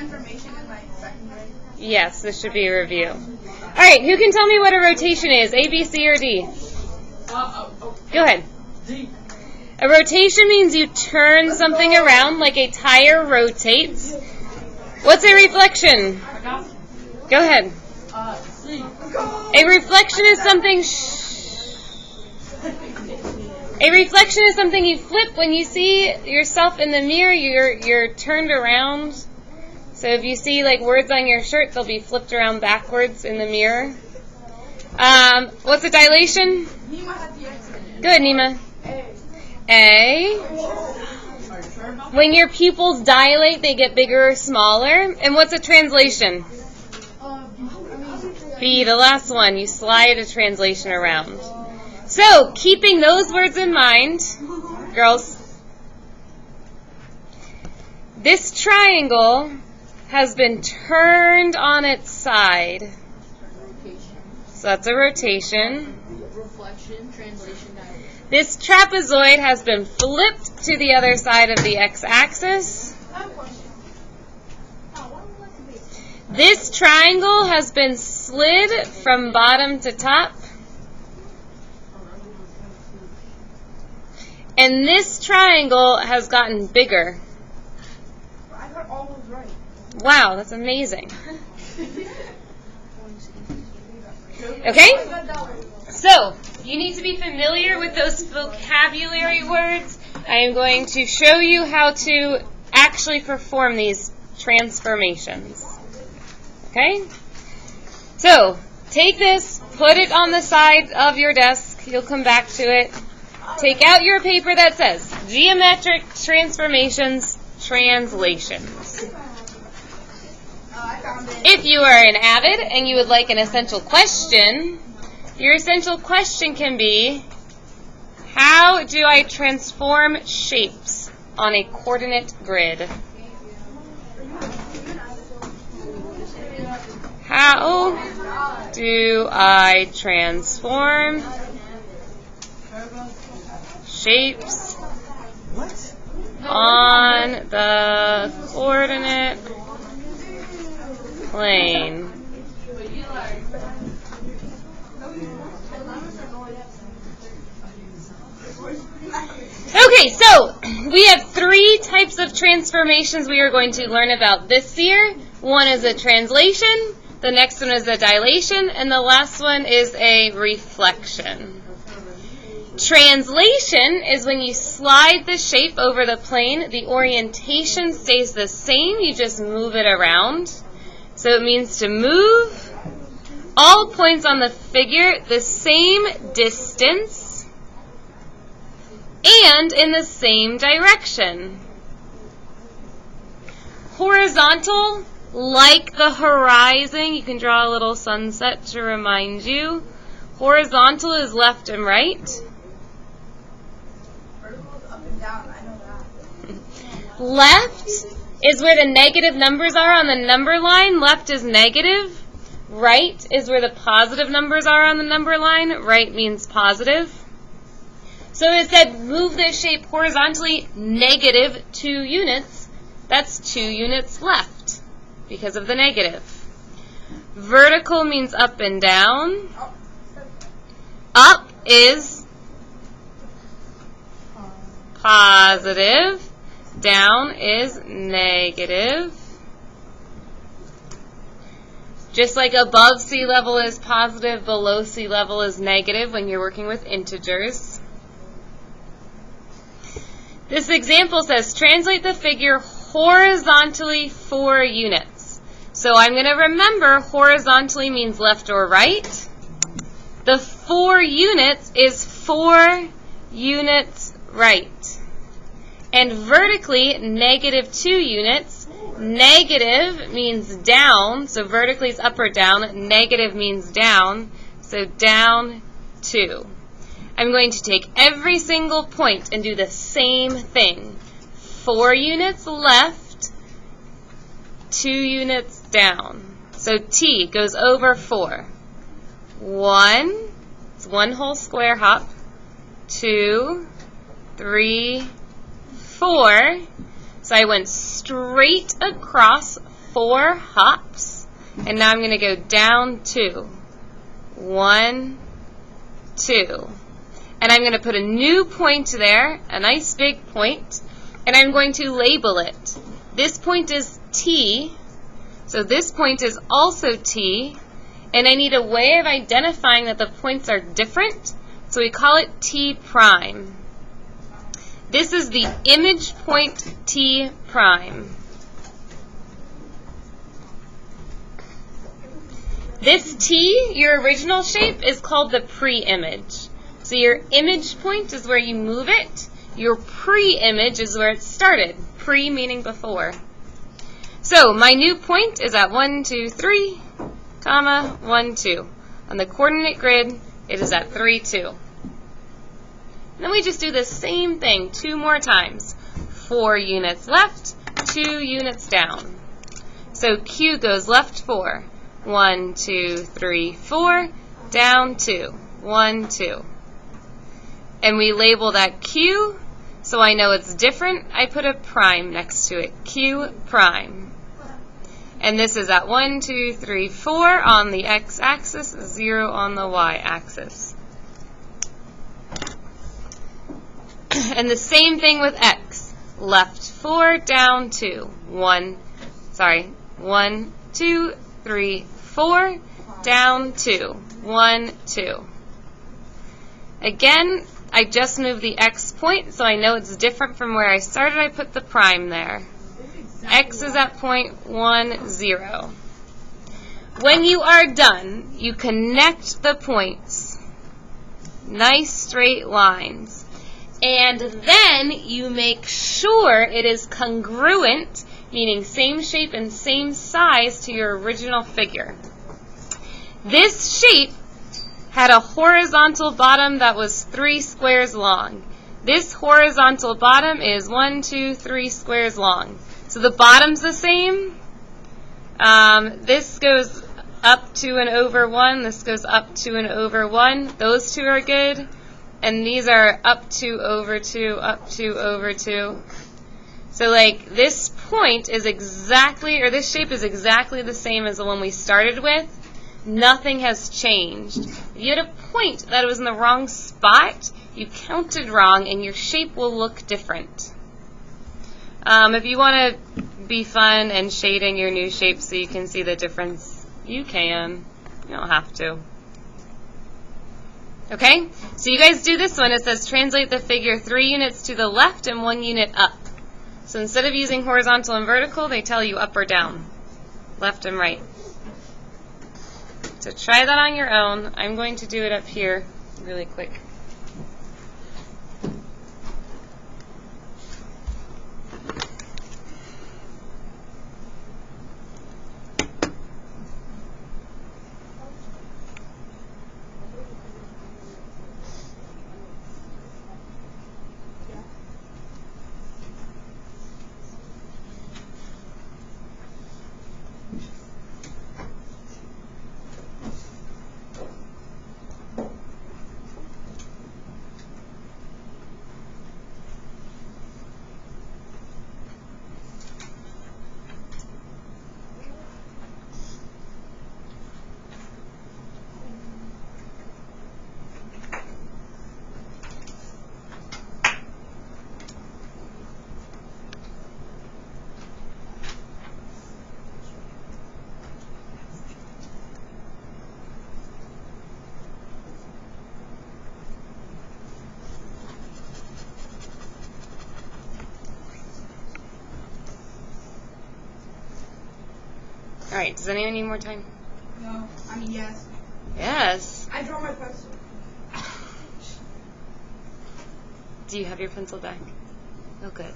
transformation in my second grade? Yes, this should be a review. All right, who can tell me what a rotation is? A, B, C, or D? Go ahead. D. A rotation means you turn something around like a tire rotates. What's a reflection? Go ahead. C. A reflection is something... A reflection is something you flip when you see yourself in the mirror. You're turned around. So if you see like words on your shirt, they'll be flipped around backwards in the mirror. What's a dilation? Nima had the X in it. Good, Nima. A. When your pupils dilate, they get bigger or smaller. And what's a translation? B, the last one. You slide a translation around. So, keeping those words in mind, girls, this triangle has been turned on its side. So that's a rotation. Reflection, translation, dilation. This trapezoid has been flipped to the other side of the x-axis. This triangle has been slid from bottom to top. And this triangle has gotten bigger. I got all those right. Wow, that's amazing. Okay? So, you need to be familiar with those vocabulary words. I am going to show you how to actually perform these transformations. Okay? So, take this, put it on the side of your desk. You'll come back to it. Take out your paper that says Geometric Transformations Translations. If you are an avid and you would like an essential question, your essential question can be, how do I transform shapes on a coordinate grid? How do I transform shapes on the coordinate plane? Okay, so we have three types of transformations we are going to learn about this year. One is a translation, the next one is a dilation, and the last one is a reflection. Translation is when you slide the shape over the plane. The orientation stays the same, you just move it around. So it means to move all points on the figure the same distance and in the same direction. Horizontal, like the horizon, you can draw a little sunset to remind you. Horizontal is left and right. Left is where the negative numbers are on the number line. Left is negative. Right is where the positive numbers are on the number line. Right means positive. So it said move this shape horizontally negative 2 units. That's 2 units left because of the negative. Vertical means up and down. Up is positive. Down is negative. Just like above sea level is positive, below sea level is negative when you're working with integers. This example says, translate the figure horizontally 4 units. So I'm going to remember horizontally means left or right. The 4 units is 4 units right. And vertically, negative 2 units. Negative means down, so vertically is up or down. Negative means down, so down 2. I'm going to take every single point and do the same thing. 4 units left, 2 units down. So T goes over 4. 1, it's 1 whole square hop. 2, 3, 4. So I went straight across 4 hops, and now I'm going to go down 2. 1, 2. And I'm going to put a new point there, a nice big point, and I'm going to label it. This point is T, so this point is also T, and I need a way of identifying that the points are different, so we call it T prime. This is the image point T prime. This T, your original shape, is called the pre-image. So your image point is where you move it. Your pre-image is where it started. Pre meaning before. So my new point is at 1, 2, 3, comma, 1, 2. On the coordinate grid, it is at 3, 2. And then we just do the same thing 2 more times. 4 units left, 2 units down. So Q goes left 4. 1, 2, 3, 4, down 2. 1, 2. And we label that Q, so I know it's different. I put a prime next to it. Q prime. And this is at 1, 2, 3, 4 on the x-axis, 0 on the y-axis. And the same thing with x. Left 4, down 2. 1, 2, 3, 4, down 2. 1, 2. Again, I just moved the x point, so I know it's different from where I started. I put the prime there. X is at point 1, 0. When you are done, you connect the points. Nice straight lines. And then you make sure it is congruent, meaning same shape and same size to your original figure. This shape had a horizontal bottom that was 3 squares long. This horizontal bottom is 1, 2, 3 squares long. So the bottom's the same. This goes up 2 and over 1. This goes up 2 and over 1. Those two are good. And these are up 2 over 2, up 2 over 2. So like this point is exactly, or this shape is exactly the same as the one we started with. Nothing has changed. If you had a point that was in the wrong spot, you counted wrong and your shape will look different. If you want to be fun and shade in your new shape so you can see the difference, you can. You don't have to. Okay? So you guys do this one. It says translate the figure 3 units to the left and 1 unit up. So instead of using horizontal and vertical, they tell you up or down, left and right. So try that on your own. I'm going to do it up here really quick. All right, does anyone need more time? No. I mean, yes. Yes. I draw my pencil. Do you have your pencil back? Oh, good.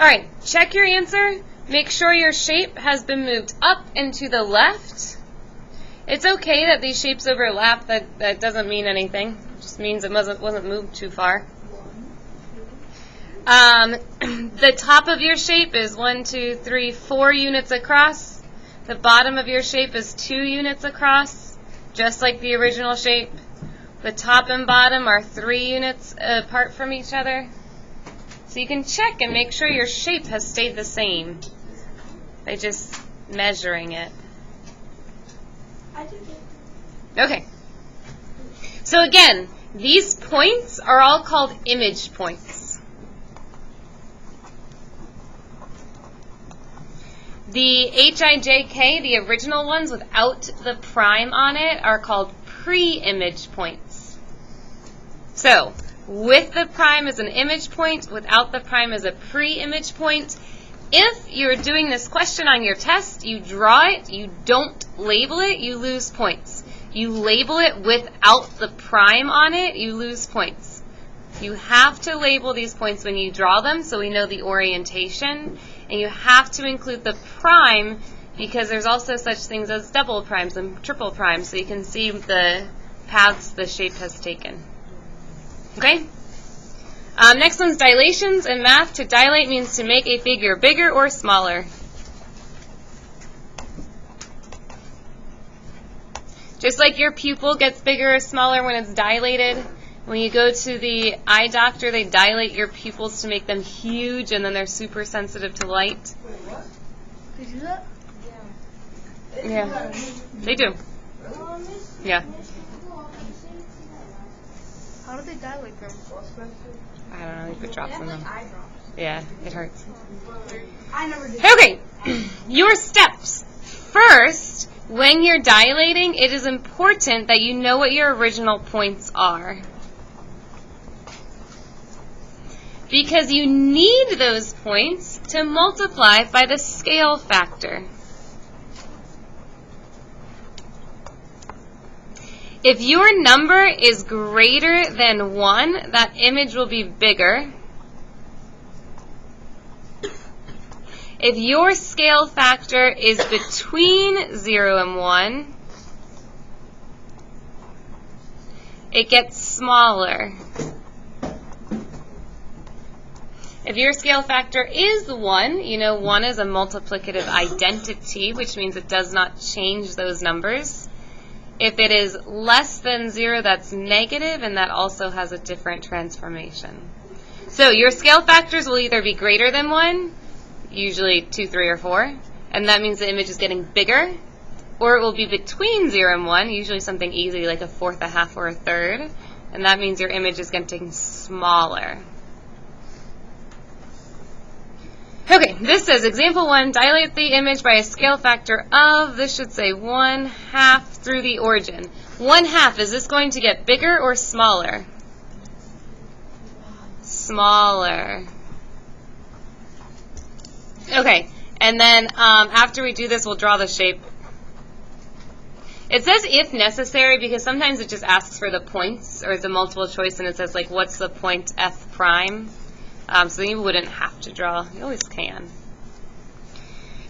All right, check your answer. Make sure your shape has been moved up and to the left. It's okay that these shapes overlap. That doesn't mean anything. It just means it wasn't moved too far. The top of your shape is 1, 2, 3, 4 units across. The bottom of your shape is 2 units across, just like the original shape. The top and bottom are 3 units apart from each other. So you can check and make sure your shape has stayed the same by just measuring it. Okay. So again, these points are all called image points. The HIJK, the original ones without the prime on it, are called pre-image points. So, with the prime as an image point, without the prime as a pre-image point. If you're doing this question on your test, you draw it, you don't label it, you lose points. You label it without the prime on it, you lose points. You have to label these points when you draw them so we know the orientation, and you have to include the prime because there's also such things as double primes and triple primes, so you can see the paths the shape has taken. Okay? Next one's dilations. In math, to dilate means to make a figure bigger or smaller. Just like your pupil gets bigger or smaller when it's dilated, when you go to the eye doctor, they dilate your pupils to make them huge, and then they're super sensitive to light. Wait, what? They do that? Yeah, they do. Yeah. How do they dilate them? I don't know, you put drops in them. Yeah, it hurts. I never did. Okay, your steps. First, when you're dilating, it is important that you know what your original points are. Because you need those points to multiply by the scale factor. If your number is greater than 1, that image will be bigger. If your scale factor is between 0 and 1, it gets smaller. If your scale factor is 1, you know 1 is a multiplicative identity, which means it does not change those numbers. If it is less than 0, that's negative, and that also has a different transformation. So your scale factors will either be greater than 1, usually 2, 3, or 4, and that means the image is getting bigger, or it will be between 0 and 1, usually something easy like a fourth, a half, or a third, and that means your image is getting smaller. Okay, this says, example 1, dilate the image by a scale factor of, this should say 1/2 through the origin. 1/2, is this going to get bigger or smaller? Smaller. Okay, and then after we do this, we'll draw the shape. It says if necessary because sometimes it just asks for the points, or it's a multiple choice and it says like, what's the point f prime? So you wouldn't have to draw. You always can.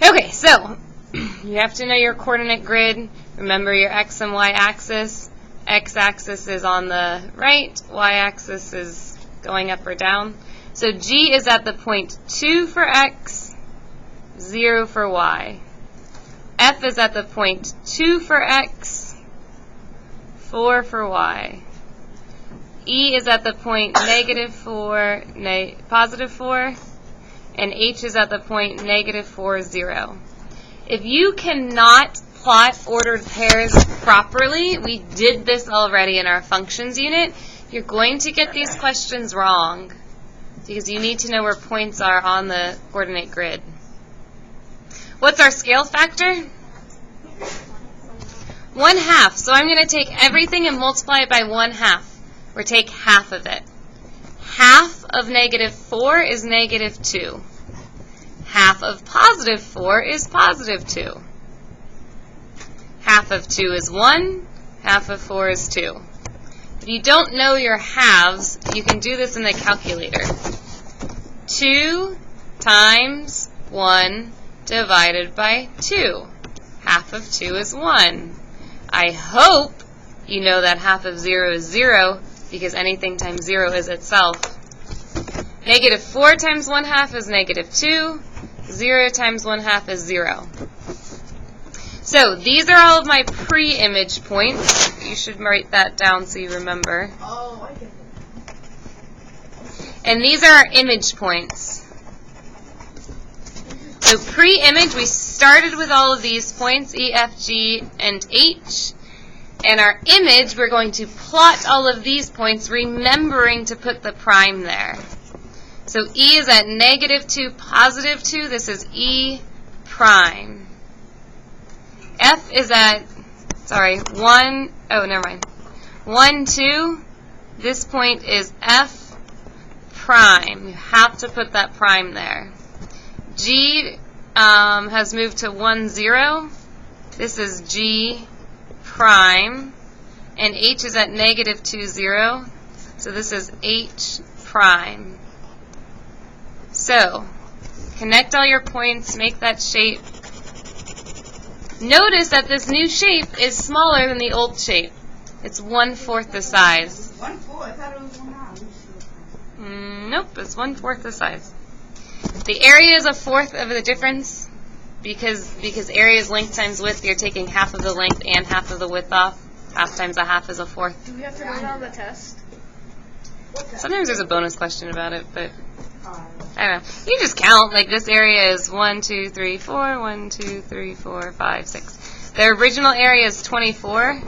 Okay, so you have to know your coordinate grid. Remember your x and y axis. X-axis is on the right. Y-axis is going up or down. So G is at the point 2 for x, 0 for y. F is at the point 2 for x, 4 for y. E is at the point -4, +4, and H is at the point -4, 0. If you cannot plot ordered pairs properly, we did this already in our functions unit, you're going to get these questions wrong because you need to know where points are on the coordinate grid. What's our scale factor? 1/2. So I'm going to take everything and multiply it by 1/2. Or take half of it. Half of -4 is -2. Half of +4 is +2. Half of 2 is 1. Half of 4 is 2. If you don't know your halves, you can do this in the calculator. 2 times 1 divided by 2. Half of 2 is 1. I hope you know that half of 0 is 0, because anything times 0 is itself. Negative 4 times 1/2 is negative 2. 0 times 1/2 is 0. So these are all of my pre-image points. You should write that down so you remember. Oh, I get it. And these are our image points. So pre-image, we started with all of these points, E, F, G, and H. And our image, we're going to plot all of these points, remembering to put the prime there. So E is at negative 2, positive 2. This is E prime. F is at, 1, 2. This point is F prime. You have to put that prime there. G has moved to 1, 0. This is G prime. And H is at negative 2, 0. So this is H prime. So, connect all your points, make that shape. Notice that this new shape is smaller than the old shape. It's 1/4 the size. 1/4? I thought it was 1/2. Nope, it's 1/4 the size. The area is 1/4 of the difference because area is length times width. You're taking half of the length and half of the width off. Half times a half is 1/4. Do we have to write on the test? Sometimes there's a bonus question about it, but I don't know. You just count. Like this area is 1, 2, 3, 4. 1, 2, 3, 4, 5, 6. The original area is 24.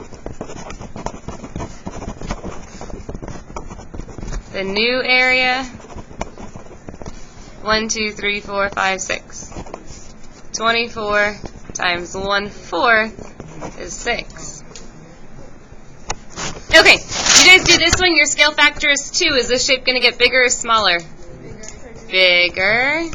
The new area, 1, 2, 3, 4, 5, 6. 24 times 1/4 is 6. Okay, you guys do this one. Your scale factor is 2. Is this shape going to get bigger or smaller? Bigger.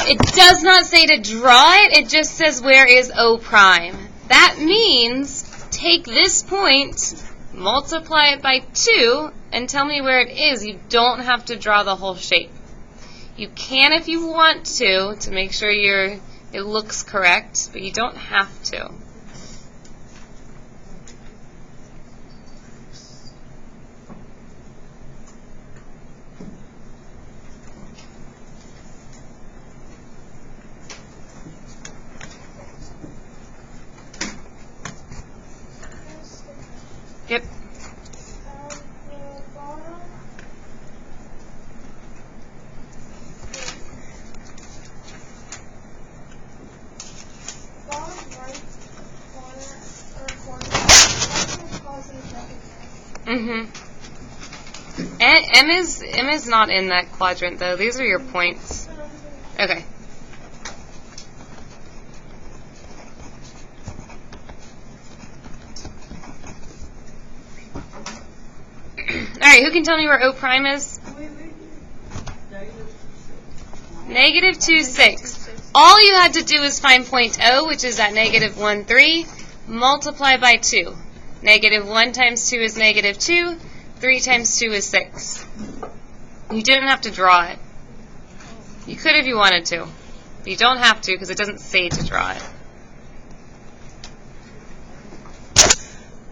It does not say to draw it. It just says where is O prime. That means take this point, multiply it by 2, and tell me where it is. You don't have to draw the whole shape. You can if you want to make sure it looks correct, but you don't have to. Yep. M is not in that quadrant though. These are your points. Okay. Alright, who can tell me where O prime is? Negative 2, 6. All you had to do is find point O, which is at negative 1, 3, multiply by 2. Negative 1 times 2 is negative 2. 3 times 2 is 6. You didn't have to draw it. You could if you wanted to. But you don't have to because it doesn't say to draw it.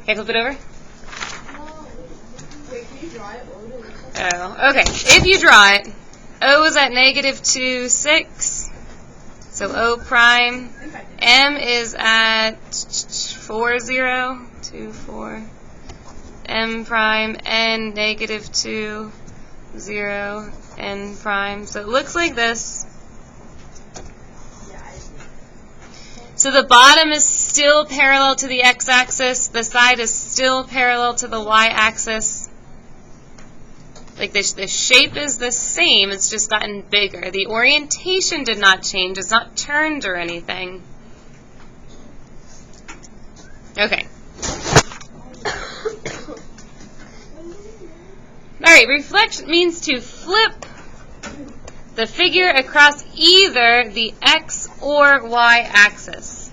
Okay, flip it over. Wait, can you draw it? Oh, okay. If you draw it, O is at negative 2, 6. So O prime. M is at 4, 0, 2, 4. M prime, N, negative 2, 0, N prime. So it looks like this. So the bottom is still parallel to the x-axis. The side is still parallel to the y-axis. Like the shape is the same, it's just gotten bigger. The orientation did not change, it's not turned or anything. Okay. Alright, reflect means to flip the figure across either the x or y axis.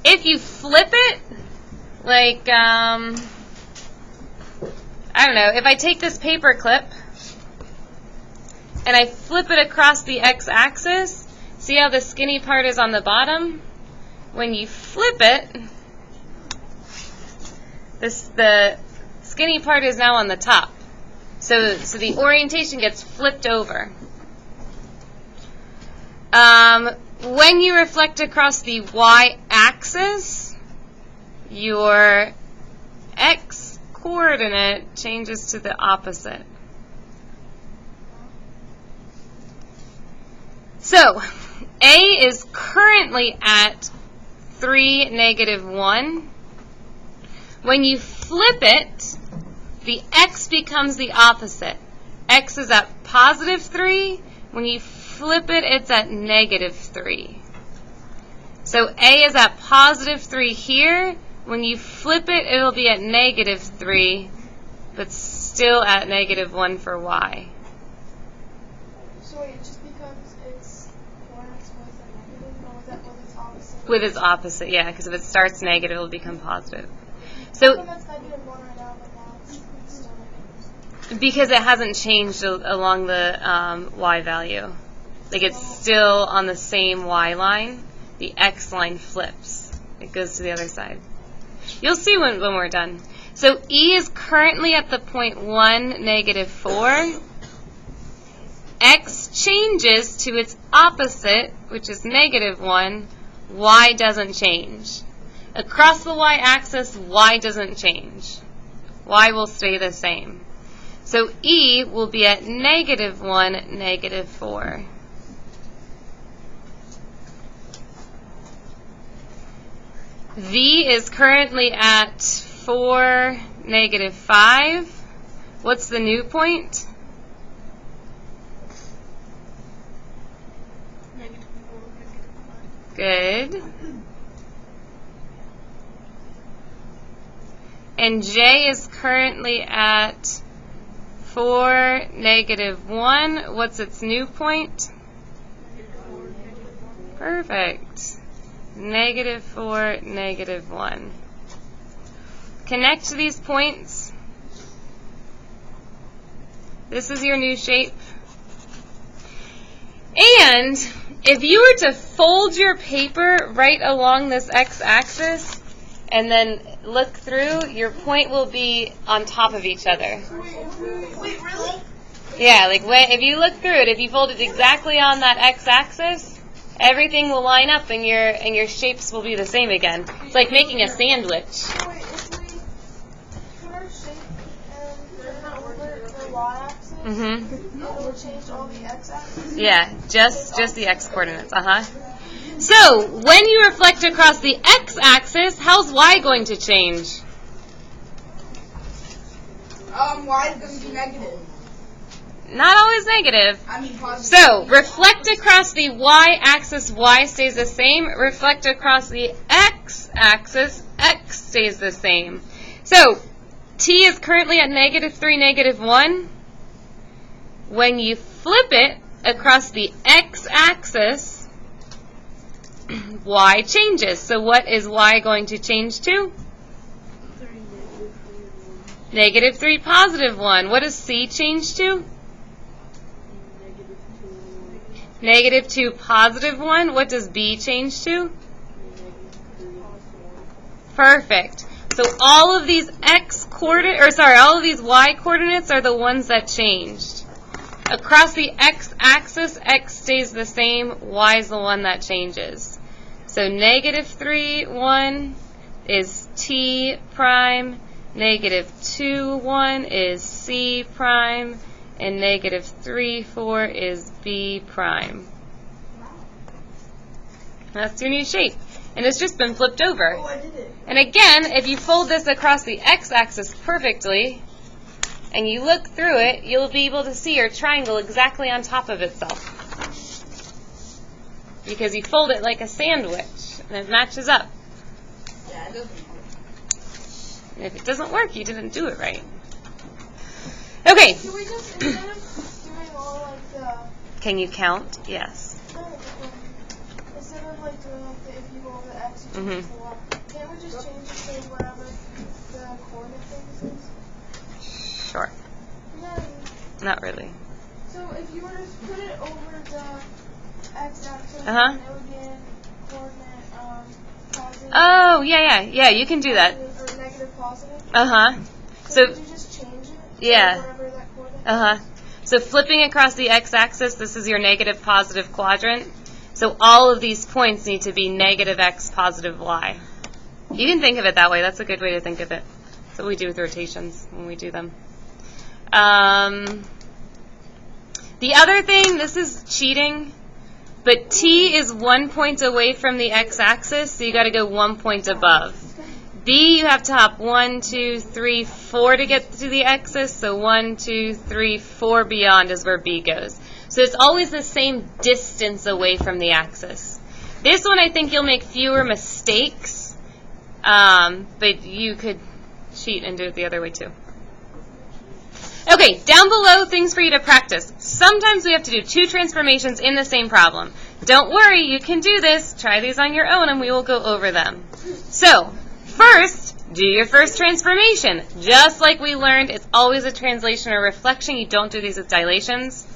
If you flip it, like, I don't know, if I take this paper clip and I flip it across the x-axis, see how the skinny part is on the bottom? when you flip it, the skinny part is now on the top. So the orientation gets flipped over. When you reflect across the y-axis, your x-coordinate changes to the opposite. So, A is currently at 3, -1. When you flip it, the x becomes the opposite. X is at +3. When you flip it, it's at -3. So A is at +3 here. When you flip it, it'll be at -3, but still at -1 for y. So it just becomes its coordinates with a negative, or with its opposite? With its opposite, yeah, because if it starts negative, it'll become positive. How So come that's -1 right now, but now it's still negative? because it hasn't changed along the y value. Like it's still on the same y line. The x line flips. It goes to the other side. You'll see when we're done. So E is currently at the point 1, -4. X changes to its opposite, which is -1. Y doesn't change. Across the y-axis, y doesn't change. Y will stay the same. So E will be at -1, -4. V is currently at 4, -5. What's the new point? Good. And J is currently at 4, -1. What's its new point? Perfect. -4, -1. Connect these points. This is your new shape. And if you were to fold your paper right along this x-axis and then look through, your point will be on top of each other. Wait, really? Yeah, like if you look through it, if you fold it exactly on that x-axis, everything will line up and your shapes will be the same again. It's like making a sandwich. So wait, if we put our shape and put it over the y-axis, it will change all the x-axis? Yeah, just the x-coordinates. So, when you reflect across the x-axis, how's y going to change? Y is going to be negative. Not always negative. I mean positive. So, reflect across the y-axis, y stays the same. Reflect across the x-axis, x stays the same. So, t is currently at -3, -1. When you flip it across the x-axis, y changes. So, what is y going to change to? 3, +1. What does c change to? -2, +1. What does B change to? Perfect. So all of these all of these y coordinates are the ones that changed. Across the x-axis, x stays the same. Y is the one that changes. So -3, 1 is T prime. -2, 1 is C prime. And -3, 4 is B prime. That's your new shape. And it's just been flipped over. Oh, I did it. And again, if you fold this across the x-axis perfectly, and you look through it, you'll be able to see your triangle exactly on top of itself. Because you fold it like a sandwich, and it matches up. Yeah, it doesn't work. And if it doesn't work, you didn't do it right. Okay. Can we just, instead of doing all like the, Can you count? Yes. instead of like doing like the, if you go over the x, you change the y, can't we just change it to whatever the coordinate things is? Sure. No. Not really. So if you were to put it over the x-axis, Uh-huh. it would be in coordinate positive. Oh, yeah, you can do that. Or negative positive. Uh-huh. So So, could you just change it? yeah. Whatever that coordinate Uh-huh. So flipping across the x-axis, this is your negative positive quadrant. So all of these points need to be negative x, positive y. You can think of it that way. That's a good way to think of it. That's what we do with rotations when we do them. The other thing, this is cheating, but t is 1 point away from the x-axis, so you got to go 1 point above. B, you have to hop 1, 2, 3, 4 to get to the axis, so 1, 2, 3, 4 beyond is where B goes. So it's always the same distance away from the axis. This one I think you'll make fewer mistakes, but you could cheat and do it the other way too. Okay, down below, things for you to practice. Sometimes we have to do 2 transformations in the same problem. Don't worry, you can do this. Try these on your own and we will go over them. So, first, do your first transformation. Just like we learned, it's always a translation or reflection. You don't do these with dilations.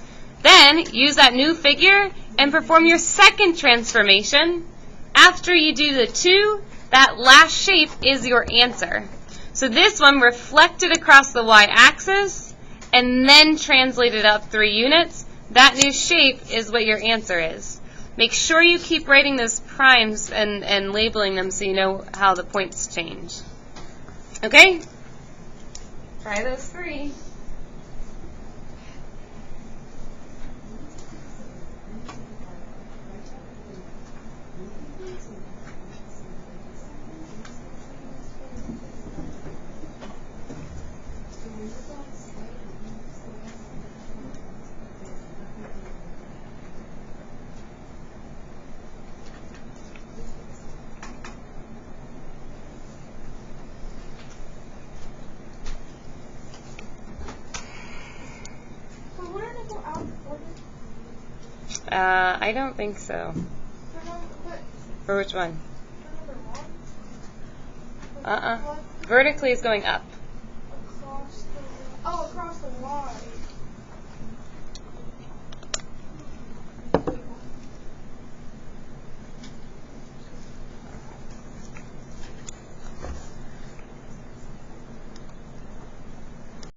Then, use that new figure and perform your second transformation. After you do the 2, that last shape is your answer. So this one reflected across the y-axis and then translated up 3 units. That new shape is what your answer is. Make sure you keep writing those primes and labeling them so you know how the points change. Okay? Try those 3. I don't think so. For which one? Vertically is going up. Across the Y.